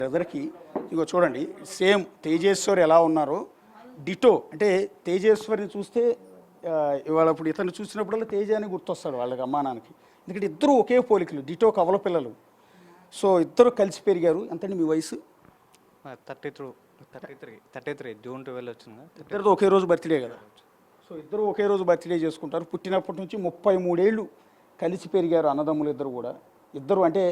బ్రదర్కి ఇగో చూడండి, సేమ్ తేజేశ్వరి ఎలా ఉన్నారో డిటో. అంటే తేజేశ్వరిని చూస్తే ఇవాళ ఇప్పుడు ఇతను చూసినప్పుడల్లా తేజ అని గుర్తొస్తాడు వాళ్ళకి, అమ్మా నాన్నకి. ఎందుకంటే ఇద్దరు ఒకే పోలికలు, డిటో కవల పిల్లలు. సో ఇద్దరు కలిసి పెరిగారు. ఎంతండి మీ వయసు? 33 జూన్ 12 వచ్చింది. ఇద్దరితో ఒకే రోజు బర్త్డే కదా. సో ఇద్దరు ఒకే రోజు బర్త్డే చేసుకుంటారు. పుట్టినప్పటి నుంచి 33 ఏళ్ళు కలిసి పెరిగారు అన్నదమ్ములు ఇద్దరు కూడా. ఇద్దరు అంటే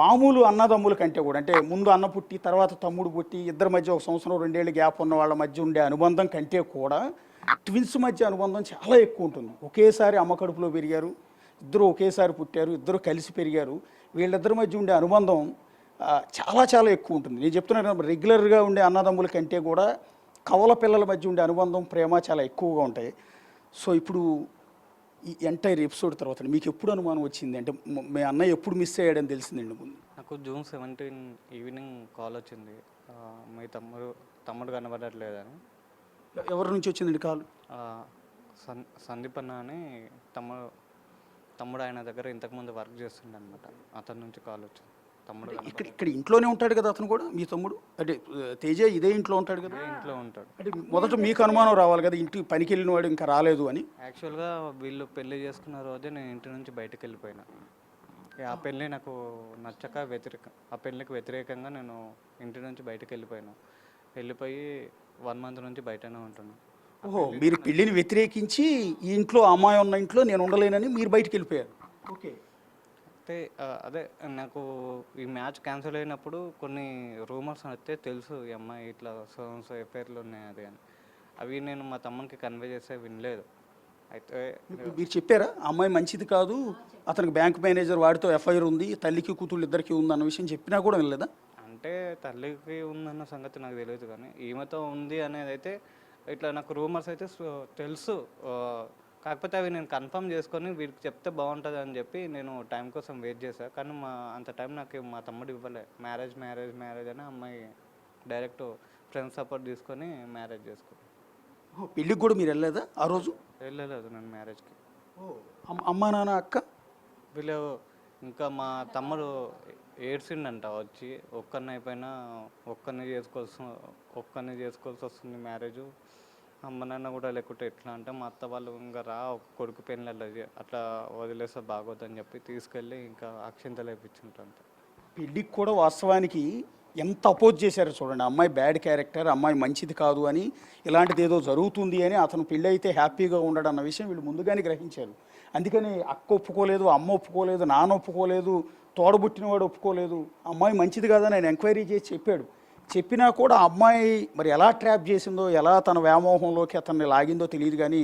మామూలు అన్నదమ్ముల కంటే కూడా, అంటే ముందు అన్న పుట్టి తర్వాత తమ్ముడు పుట్టి ఇద్దరి మధ్య 1 సంవత్సరం 2 ఏళ్ళు గ్యాప్ ఉన్న వాళ్ళ మధ్య ఉండే అనుబంధం కంటే కూడా ట్విన్స్ మధ్య అనుబంధం చాలా ఎక్కువ ఉంటుంది. ఒకేసారి అమ్మ కడుపులో పెరిగారు, ఇద్దరు ఒకేసారి పుట్టారు, ఇద్దరు కలిసి పెరిగారు. వీళ్ళిద్దరి మధ్య ఉండే అనుబంధం చాలా చాలా ఎక్కువ ఉంటుంది. నేను చెప్తున్నాను, రెగ్యులర్గా ఉండే అన్నదమ్ముల కంటే కూడా కవల పిల్లల మధ్య ఉండే అనుబంధం, ప్రేమ చాలా ఎక్కువగా ఉంటాయి. సో ఇప్పుడు ఈ ఎంటైర్ ఎపిసోడ్ తర్వాత మీకు ఎప్పుడు అనుమానం వచ్చింది? అంటే మీ అన్నయ్య ఎప్పుడు మిస్ అయ్యాడని తెలిసిందండి ముందు? నాకు జూన్ 17 ఈవినింగ్ కాల్ వచ్చింది, మీ తమ్ముడు కనబడట్లేదని. ఎవరి నుంచి వచ్చిందండి కాల్? సందీప్ అన్న అని తమ్ముడు ఆయన దగ్గర ఇంతకుముందు వర్క్ చేస్తుండే అనమాట. అతని నుంచి కాల్ వచ్చింది. తమ్ముడు ఇక్కడ ఇంట్లోనే ఉంటాడు కదా అతను కూడా, మీ తమ్ముడు. అంటే తేజ ఇదే ఇంట్లో ఉంటాడు కదా? ఇంట్లో ఉంటాడు. అంటే మొదట మీకు అనుమానం రావాలి కదా, ఇంటికి పనికి వెళ్ళిన వాడు ఇంకా రాలేదు అని. యాక్చువల్గా వీళ్ళు పెళ్లి చేసుకున్న రోజే నేను ఇంటి నుంచి బయటకు వెళ్ళిపోయినా. ఆ పెళ్ళి నాకు నచ్చక ఆ పెళ్ళికి వ్యతిరేకంగా నేను ఇంటి నుంచి బయటకు వెళ్ళిపోయి 1 మంత్ నుంచి బయటనే ఉంటున్నాను. ఓహో, మీరు పెళ్ళిని వ్యతిరేకించి ఈ ఇంట్లో అమ్మాయి ఉన్న ఇంట్లో నేను ఉండలేనని మీరు బయటకు వెళ్ళిపోయారు. ఓకే. అయితే అదే నాకు ఈ మ్యాచ్ క్యాన్సిల్ అయినప్పుడు కొన్ని రూమర్స్ అయితే తెలుసు, ఈ అమ్మాయి ఇట్లా సో ఎఫ్ఐఆర్లు ఉన్నాయి అది అని. అవి నేను మా తమ్మునికి కన్వే చేస్తే వినలేదు. అయితే మీరు చెప్పారా అమ్మాయి మంచిది కాదు, అతనికి బ్యాంక్ మేనేజర్ వాడితో ఎఫ్ఐఆర్ ఉంది, తల్లికి కూతుళ్ళు ఇద్దరికి ఉంది అన్న విషయం చెప్పినా కూడా వినలేదా? అంటే తల్లికి ఉందన్న సంగతి నాకు తెలియదు, కానీ ఈమెతో ఉంది అనేది అయితే ఇట్లా నాకు రూమర్స్ అయితే తెలుసు. కాకపోతే అవి నేను కన్ఫర్మ్ చేసుకొని వీరికి చెప్తే బాగుంటుంది అని చెప్పి నేను టైం కోసం వెయిట్ చేశాను. కానీ అంత టైం నాకు మా తమ్ముడు ఇవ్వలే. మ్యారేజ్ అని అమ్మాయి డైరెక్ట్ ఫ్రెండ్స్ సపోర్ట్ తీసుకొని మ్యారేజ్ చేసుకున్నాను. పెళ్ళికి కూడా మీరు వెళ్ళలేదా ఆ రోజు? వెళ్ళలేదు నేను మ్యారేజ్కి. అమ్మా నాన్న అక్క వీళ్ళు ఇంకా మా తమ్ముడు ఏడ్చిండంట వచ్చి, ఒక్కరిని చేసుకోవాల్సి వస్తుంది మ్యారేజ్, అమ్మ నాన్న కూడా లేకుంటే ఎట్లా అంటే మా అత్త వాళ్ళు ఇంకా కొడుకు పెళ్ళి అట్లా వదిలేస్తే బాగోద్దని చెప్పి తీసుకెళ్ళి ఇంకా అక్షింతలు వేయించుంటాను. పెళ్ళికి కూడా వాస్తవానికి ఎంత అపోజ్ చేశారో చూడండి. అమ్మాయి బ్యాడ్ క్యారెక్టర్, అమ్మాయి మంచిది కాదు అని, ఇలాంటిది ఏదో జరుగుతుంది అని, అతను పెళ్ళి అయితే హ్యాపీగా ఉండడు అన్న విషయం వీళ్ళు ముందుగానే గ్రహించారు. అందుకని అక్క ఒప్పుకోలేదు, అమ్మ ఒప్పుకోలేదు, నాన్న ఒప్పుకోలేదు, తోడబుట్టినవాడు ఒప్పుకోలేదు. అమ్మాయి మంచిది కాదని ఆయన ఎంక్వైరీ చేసి చెప్పాడు. చెప్పినా కూడా అమ్మాయి మరి ఎలా ట్రాప్ చేసిందో, ఎలా తన వ్యామోహంలోకి అతన్ని లాగిందో తెలియదు. కానీ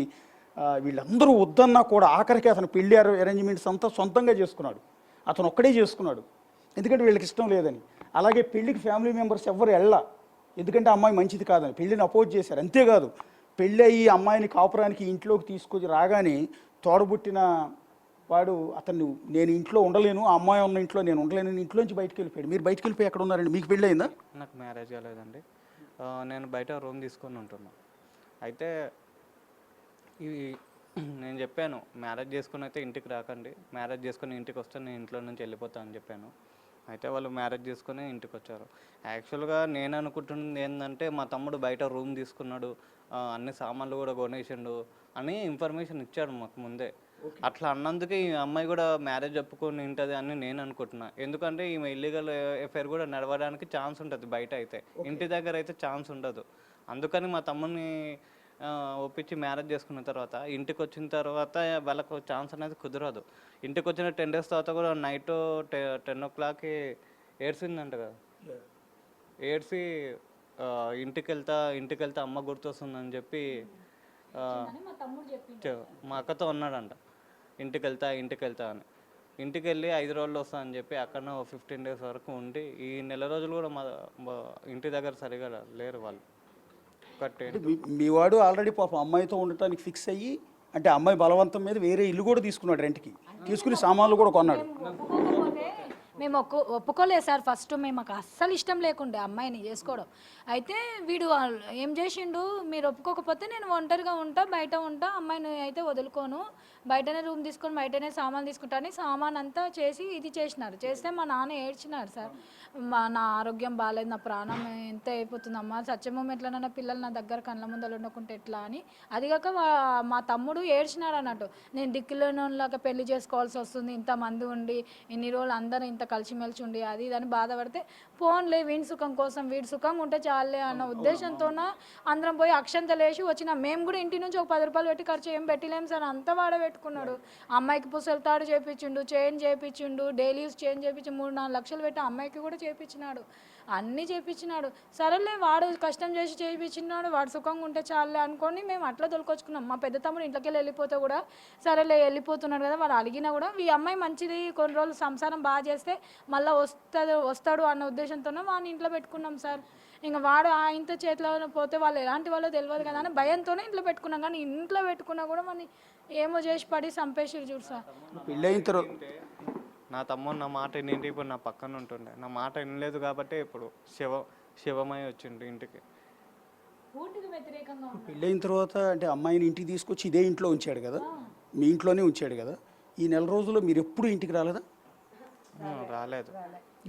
వీళ్ళందరూ వద్దన్నా కూడా ఆఖరికి అతను పెళ్లి అరేంజ్మెంట్స్ అంతా సొంతంగా చేసుకున్నాడు. అతను ఒక్కడే చేసుకున్నాడు, ఎందుకంటే వీళ్ళకి ఇష్టం లేదని. అలాగే పెళ్ళికి ఫ్యామిలీ మెంబర్స్ ఎవ్వరు ఎందుకంటే అమ్మాయి మంచిది కాదని పెళ్ళిని అపోజ్ చేశారు. అంతేకాదు, పెళ్ళి అయ్యి అమ్మాయిని కాపురానికి ఇంట్లోకి తీసుకొచ్చి రాగానే తోడబుట్టిన వాడు అతన్ని నేను ఇంట్లో ఉండలేను, ఆ అమ్మాయి ఉన్న ఇంట్లో నేను ఉండలేను, ఇంట్లోంచి బయటకు వెళ్ళిపోయాడు. మీరు బయటకు వెళ్ళిపోయి ఎక్కడ ఉన్నారండి? మీకు పెళ్ళి అయిందా? నాకు మ్యారేజ్ కాలేదండి. నేను బయట రూమ్ తీసుకొని ఉంటున్నాను. అయితే నేను చెప్పాను, మ్యారేజ్ చేసుకుని అయితే ఇంటికి రాకండి, మ్యారేజ్ చేసుకుని ఇంటికి వస్తే నేను ఇంట్లో నుంచి వెళ్ళిపోతాను అని చెప్పాను. అయితే వాళ్ళు మ్యారేజ్ చేసుకుని ఇంటికి వచ్చారు. యాక్చువల్గా నేను అనుకుంటున్నది ఏంటంటే మా తమ్ముడు బయట రూమ్ తీసుకున్నాడు, అన్ని సామాన్లు కూడా కొనేసిండు అని ఇన్ఫర్మేషన్ ఇచ్చాడు మాకు ముందే. అట్లా అన్నందుకే ఈ అమ్మాయి కూడా మ్యారేజ్ ఒప్పుకొని ఉంటుంది అని నేను అనుకుంటున్నా. ఎందుకంటే ఈమె ఇల్లీగల్ ఎఫ్ఐఆర్ కూడా నడవడానికి ఛాన్స్ ఉంటుంది బయట అయితే, ఇంటి దగ్గర అయితే ఛాన్స్ ఉండదు. అందుకని మా తమ్ముడిని ఒప్పించి మ్యారేజ్ చేసుకున్న తర్వాత ఇంటికి వచ్చిన తర్వాత వాళ్ళకు ఛాన్స్ అనేది కుదరదు. ఇంటికి వచ్చిన 10 days తర్వాత కూడా నైట్ 10 o'clockకి ఏడ్చిందంట కదా. ఏడ్చి ఇంటికి వెళ్తా అమ్మ గుర్తొస్తుందని చెప్పి మా అక్కతో అన్నాడంట, ఇంటికి వెళ్తా అని. ఇంటికి వెళ్ళి 5 రోజులు వస్తా అని చెప్పి అక్కడ 15 days వరకు ఉండి, ఈ నెల రోజులు కూడా మా ఇంటి దగ్గర సరిగా లేరు వాళ్ళు. మీ వాడు ఆల్రెడీ పాపం అమ్మాయితో ఉండటానికి ఫిక్స్ అయ్యి, అంటే అమ్మాయి బలవంతం మీద వేరే ఇల్లు కూడా తీసుకున్నాడు, రెంట్కి తీసుకుని సామాన్లు కూడా కొన్నాడు. మేము ఒప్పుకోలేదు సార్. ఫస్ట్ మేము మాకు అస్సలు ఇష్టం లేకుండే అమ్మాయిని చేసుకోవడం. అయితే వీడు ఏం చేసిండు, మీరు ఒప్పుకోకపోతే నేను ఒంటరిగా ఉంటా, బయట ఉంటా, అమ్మాయిని అయితే వదులుకోను, బయటనే రూమ్ తీసుకొని బయటనే సామాన్ తీసుకుంటా అని సామాన్ అంతా చేసి ఇది చేసినారు. చేస్తే మా నాన్న ఏడ్చినారు సార్. నా ఆరోగ్యం బాగాలేదు, నా ప్రాణం ఎంత అయిపోతుందమ్మా, సత్యమం ఎట్లనన్నా పిల్లలు నా దగ్గర కళ్ళ ముందర ఉండకుంటే ఎట్లా అని. అదిగాక మా తమ్ముడు ఏడ్చినాడు అన్నట్టు. నేను దిక్కులేనోళ్ళలాగా పెళ్లి చేసుకోవాల్సి వస్తుంది, ఇంతమంది ఉండి ఇన్ని రోజులు అందరూ ఇంత కలిసిమెలిసి ఉండి అది ఇది అని బాధపడితే, ఫోన్లే వీడి సుఖం కోసం, వీడి సుఖంగా ఉంటే చాలే అన్న ఉద్దేశంతోన అందరం పోయి అక్షంతలు వేసి వచ్చినాం. మేము కూడా ఇంటి నుంచి ఒక 10 రూపాయలు పెట్టి ఖర్చు ఏం పెట్టలేము సార్, అంతా వాడబెట్టుకున్నాడు. అమ్మాయికి పుసలు తాడు చేయించిండు, చైన్ చేయించిండు, డైలీ యూస్ చైన్ చేయించి 3-4 లక్షలు పెట్టి అమ్మాయికి కూడా చేయించినాడు, అన్నీ చేయించినాడు. సరేలే వాడు కష్టం చేసి చేయించినాడు, వాడు సుఖంగా ఉంటే చాలే అనుకొని మేము అట్లా తొలుకొచ్చుకున్నాం. మా పెద్ద తమ్ముడు ఇంట్లోకి వెళ్ళిపోతే కూడా సరేలే వెళ్ళిపోతున్నాడు కదా, వాడు అడిగినా కూడా ఈ అమ్మాయి మంచిది, కొన్ని రోజులు సంసారం బాగా చేస్తే మళ్ళీ వస్తాడు అన్న ఉద్దేశంతోనే వాడిని ఇంట్లో పెట్టుకున్నాం సార్. ఇంకా వాడు ఇంత చేతిలో పోతే వాళ్ళు ఎలాంటి వాళ్ళో తెలియదు కదా అని భయంతోనే ఇంట్లో పెట్టుకున్నాం. కానీ ఇంట్లో పెట్టుకున్నా కూడా మన ఏమో చేసి పడి చంపేసిరు చూడు సార్. పెళ్ళైన తర్వాత నా తమ్ముడు నా మాట వినింటి ఇప్పుడు నా పక్కన ఉంటుండే, నా మాట వినలేదు కాబట్టి ఇప్పుడు శివమై వచ్చిండు ఇంటికి. పూర్తిగా వ్యతిరేకంగా పెళ్ళైన తర్వాత అంటే అమ్మాయిని ఇంటికి తీసుకొచ్చి ఇదే ఇంట్లో ఉంచాడు కదా, మీ ఇంట్లోనే ఉంచాడు కదా. ఈ నెల రోజుల్లో మీరు ఎప్పుడు ఇంటికి రాలేదా? రాలేదు.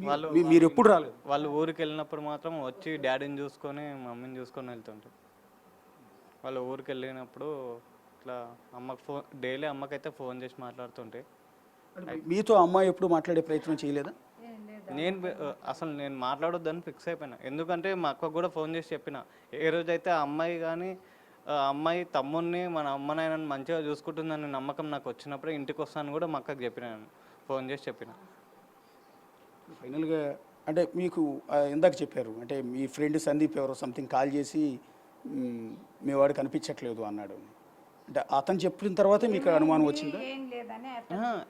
వాళ్ళు మీరు ఎప్పుడు రాలేదు? వాళ్ళు ఊరికి వెళ్ళినప్పుడు మాత్రం వచ్చి డాడీని చూసుకొని మమ్మీని చూసుకొని వెళ్తుంటారు. వాళ్ళు ఊరికి వెళ్ళినప్పుడు ఇట్లా అమ్మకు డైలీ అమ్మకైతే ఫోన్ చేసి మాట్లాడుతుంటే. మీతో అమ్మాయి ఎప్పుడు మాట్లాడే ప్రయత్నం చేయలేదా? నేను మాట్లాడొద్దని ఫిక్స్ అయిపోయినా. ఎందుకంటే మా అక్కకు కూడా ఫోన్ చేసి చెప్పిన, ఏ రోజైతే అమ్మాయి కానీ అమ్మాయి తమ్ముడిని మన అమ్మనైనా మంచిగా చూసుకుంటుందని నమ్మకం నాకు వచ్చినప్పుడే ఇంటికి వస్తాను కూడా మా అక్కకు చెప్పిన, ఫోన్ చేసి చెప్పిన. ఫైనల్గా అంటే మీకు ఇందాక చెప్పారు అంటే మీ ఫ్రెండ్ సందీప్ ఎవరో సంథింగ్ కాల్ చేసి మీ వాడు కనిపించట్లేదు అన్నాడు. అంటే అతను చెప్పిన తర్వాత మీకు అనుమానం వచ్చిందా?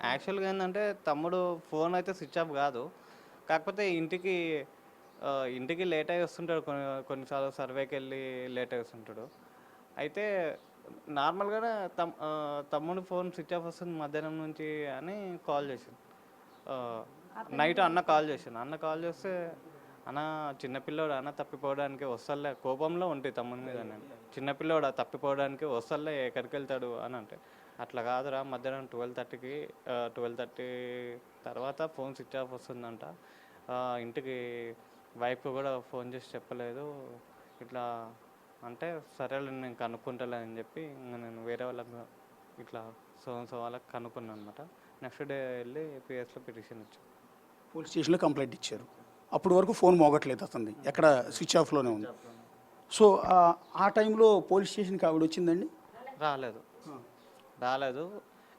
యాక్చువల్గా ఏంటంటే తమ్ముడు ఫోన్ అయితే స్విచ్ ఆఫ్ కాదు, కాకపోతే ఇంటికి లేట్ అయ్యి వస్తుంటాడు, కొన్నిసార్లు సర్వేకి వెళ్ళి లేట్ అయ్యి వస్తుంటాడు. అయితే నార్మల్గానే తమ్ముడు ఫోన్ స్విచ్ ఆఫ్ వస్తుంది మధ్యాహ్నం నుంచి అని కాల్ చేశాను. నైట్ అన్న కాల్ చేస్తే అన్న చిన్నపిల్లోడు అన్న తప్పిపోవడానికి వస్తలే, కోపంలో ఉంటే తమ్ముని మీద నేను, చిన్నపిల్లోడు తప్పిపోవడానికి వస్తలే ఎక్కడికి వెళ్తాడు అని అంటే, అట్లా కాదురా మధ్యాహ్నం 12:30 తర్వాత ఫోన్ స్విచ్ ఆఫ్ వస్తుందంట, ఇంటికి వైఫ్ కూడా ఫోన్ చేసి చెప్పలేదు ఇట్లా అంటే, సరేలే నేను కనుక్కుంటలే అని చెప్పి ఇంకా నేను వేరే వాళ్ళకి ఇట్లా సో వాళ్ళకి కనుక్కున్నాను అనమాట. నెక్స్ట్ డే వెళ్ళి పిఎస్లో పిటిషన్ ఇచ్చాను. పోలీస్ స్టేషన్లో కంప్లైంట్ ఇచ్చారు. అప్పటి వరకు ఫోన్ మోగట్లేదు అతనిది, ఎక్కడ స్విచ్ ఆఫ్లోనే ఉంది. సో ఆ టైంలో పోలీస్ స్టేషన్కి ఆవిడ వచ్చిందండి? రాలేదు.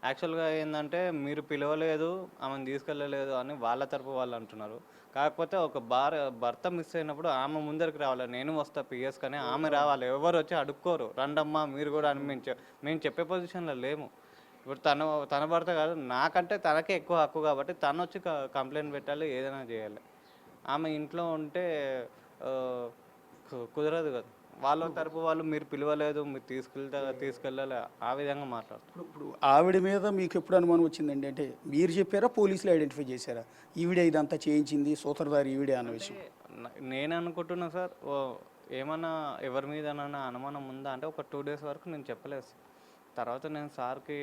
యాక్చువల్గా ఏంటంటే మీరు పిలవలేదు, ఆమెను తీసుకెళ్ళలేదు అని వాళ్ళ తరపు వాళ్ళు అంటున్నారు. కాకపోతే ఒక భర్త మిస్ అయినప్పుడు ఆమె ముందరికి రావాలి, నేను వస్తా పిఎస్ కానీ ఆమె రావాలి, ఎవరు వచ్చి అడుక్కోరు, రండమ్మా మీరు కూడా అని మేము చెప్పే పొజిషన్లో లేము. ఇప్పుడు తన భర్త కాదు, నాకంటే తనకే ఎక్కువ హక్కు కాబట్టి తను వచ్చి కంప్లైంట్ పెట్టాలి, ఏదైనా చేయాలి. ఆమె ఇంట్లో ఉంటే కుదరదు కదా, వాళ్ళ తరపు వాళ్ళు మీరు పిలవలేదు, మీరు తీసుకెళ్ళాలి, ఆ విధంగా మాట్లాడుతారు. ఇప్పుడు ఆవిడ మీద మీకు ఎప్పుడు అనుమానం వచ్చిందండి? అంటే మీరు చెప్పారా, పోలీసులు ఐడెంటిఫై చేశారా ఈవిడే ఇదంతా చేయించింది, సూత్రధారి ఈవిడే అన్న విషయం? నేను అనుకుంటున్నా సార్, ఏమన్నా ఎవరి మీద అనుమానం ఉందా అంటే ఒక 2 days వరకు నేను చెప్పలేదు. తర్వాత నేను సార్కి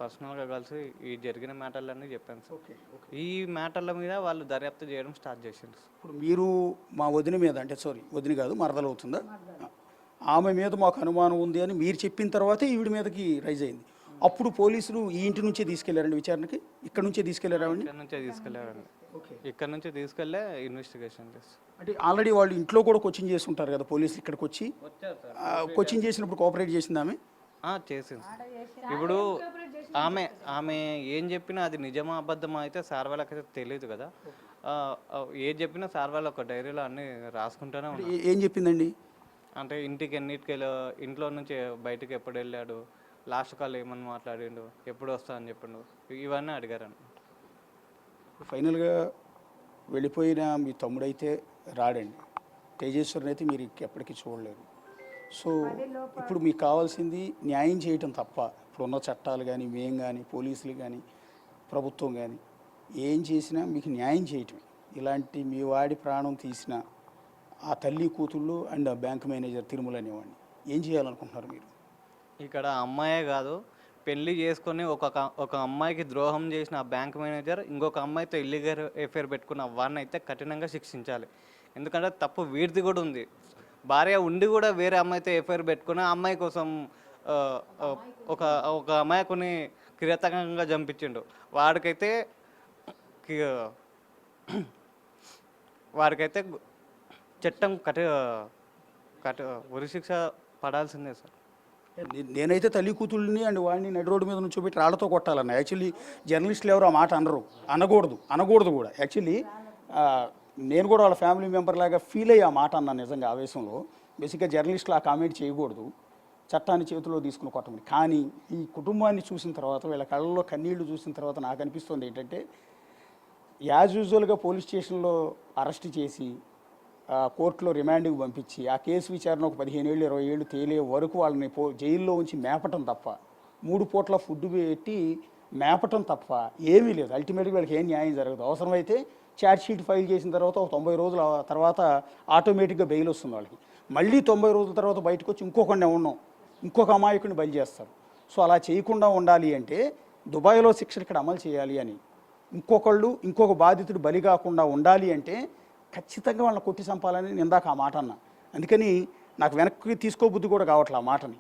పర్సనల్గా కలిసి ఈ జరిగిన మ్యాటర్లన్నీ చెప్పాను సార్. ఈ మ్యాటర్ల మీద వాళ్ళు దర్యాప్తు చేయడం స్టార్ట్ చేసింది. ఇప్పుడు మీరు మా వదిన మీద, అంటే వదిన కాదు మరదలు అవుతుందా, ఆమె మీద మాకు అనుమానం ఉంది అని మీరు చెప్పిన తర్వాతే ఈవిడ మీదకి రైజ్ అయింది. అప్పుడు పోలీసులు ఈ ఇంటి నుంచే తీసుకెళ్లారండి విచారణకి? ఇక్కడ నుంచే తీసుకెళ్లారండి? ఇక్కడ నుంచే తీసుకెళ్ళే ఇన్వెస్టిగేషన్ చేస్తారు. అంటే ఆల్రెడీ వాళ్ళు ఇంట్లో కూడా కోచింగ్ చేసి ఉంటారు కదా, పోలీసులు ఇక్కడికి వచ్చి కోచింగ్ చేసినప్పుడు కోఆపరేట్ చేసింది ఆమె? చేసింది. ఇప్పుడు ఆమె ఏం చెప్పినా అది నిజమా అబద్ధమా అయితే సార్ వాళ్ళకైతే తెలియదు కదా. ఏది చెప్పినా సార్ వాళ్ళు ఒక డైరీలో అన్నీ రాసుకుంటూనే ఉన్నారు. ఏం చెప్పిందండి అంటే ఇంట్లో నుంచి బయటకు ఎప్పుడు వెళ్ళాడు, లాస్ట్ కాల్ ఏమని మాట్లాడిండు, ఎప్పుడు వస్తా అని చెప్పిండు, ఇవన్నీ అడిగారని. ఫైనల్గా వెళ్ళిపోయిన మీ తమ్ముడైతే రాడండి, తేజేశ్వరిని అయితే మీరు ఎప్పటికీ చూడలేరు. సో ఇప్పుడు మీకు కావాల్సింది న్యాయం చేయటం తప్ప, ఇప్పుడున్న చట్టాలు కానీ మేము కానీ పోలీసులు కానీ ప్రభుత్వం కానీ ఏం చేసినా మీకు న్యాయం చేయటమే. ఇలాంటి మీ వాడి ప్రాణం తీసిన ఆ తల్లి కూతుళ్ళు అండ్ ఆ బ్యాంక్ మేనేజర్ తిరుమల అనేవాడిని ఏం చేయాలనుకుంటున్నారు మీరు? ఇక్కడ అమ్మాయే కాదు, పెళ్లి చేసుకొని ఒక అమ్మాయికి ద్రోహం చేసిన ఆ బ్యాంక్ మేనేజర్ ఇంకొక అమ్మాయితో ఇల్లీగల్ ఎఫైర్ పెట్టుకున్న వాడిని అయితే కఠినంగా శిక్షించాలి. ఎందుకంటే తప్పు వీడిది కూడా ఉంది. భార్య ఉండి కూడా వేరే అమ్మాయితో ఎఫైర్ పెట్టుకుని ఆ అమ్మాయి కోసం ఆ, ఆ, ఒక ఒక అమాయకుని కిరాతకంగా చంపించిండు. వాడికైతే కి- వాడికైతే చట్టం ఉరిశిక్ష పడాల్సిందే సార్. నేనైతే తల్లి కూతుళ్ళని అండ్ వాడిని నడి రోడ్డు మీద నుంచోబెట్టి రాళ్లతో కొట్టాలన్న. యాక్చువల్లీ జర్నలిస్టులు ఎవరు ఆ మాట అనకూడదు కూడా. యాక్చువల్లీ నేను కూడా వాళ్ళ ఫ్యామిలీ మెంబర్ లాగా ఫీల్ అయ్యి ఆ మాట అన్నాను నిజంగా ఆవేశంలో. బేసిక్గా జర్నలిస్టులు ఆ కామెంట్ చేయకూడదు, చట్టాన్ని చేతిలో తీసుకుని కొట్టమని. కానీ ఈ కుటుంబాన్ని చూసిన తర్వాత, వీళ్ళ కళ్ళల్లో కన్నీళ్లు చూసిన తర్వాత నాకు అనిపిస్తుంది ఏంటంటే, యాజ్ యూజువల్గా పోలీస్ స్టేషన్లో అరెస్ట్ చేసి కోర్టులో రిమాండ్కి పంపించి ఆ కేసు విచారణ ఒక 15 ఏళ్ళు 20 ఏళ్ళు తేలే వరకు వాళ్ళని జైల్లో ఉంచి మేపటం తప్ప, 3 పూట్ల ఫుడ్ పెట్టి మేపటం తప్ప ఏమీ లేదు. అల్టిమేట్గా వీళ్ళకి ఏం న్యాయం జరగదు. అవసరమైతే ఛార్జ్ షీట్ ఫైల్ చేసిన తర్వాత ఒక 90 రోజుల తర్వాత ఆటోమేటిక్గా బెయిల్ వస్తుంది వాళ్ళకి. మళ్ళీ 90 రోజుల తర్వాత బయటకు వచ్చి ఇంకొక అమాయకుడిని బలి చేస్తారు. సో అలా చేయకుండా ఉండాలి అంటే దుబాయ్లో శిక్షలు ఇక్కడ అమలు చేయాలి అని, ఇంకొక బాధితుడు బలి కాకుండా ఉండాలి అంటే ఖచ్చితంగా వాళ్ళని కొట్టి చంపాలని నేను ఇందాక ఆ మాట అన్నా. అందుకని నాకు వెనక్కి తీసుకోబుద్ధి కూడా కావట్లే ఆ మాటని.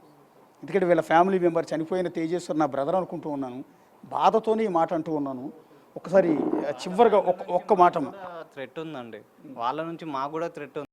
ఎందుకంటే వీళ్ళ ఫ్యామిలీ మెంబర్ చనిపోయిన తేజేశ్వర్ నా బ్రదర్ అనుకుంటూ ఉన్నాను, బాధతోనే ఈ మాట అంటూ ఉన్నాను. ఒకసారి చివరిగా ఒక్క మాట. థ్రెట్ ఉందండి, వాళ్ళ నుంచి మాకు కూడా థ్రెట్ ఉంది.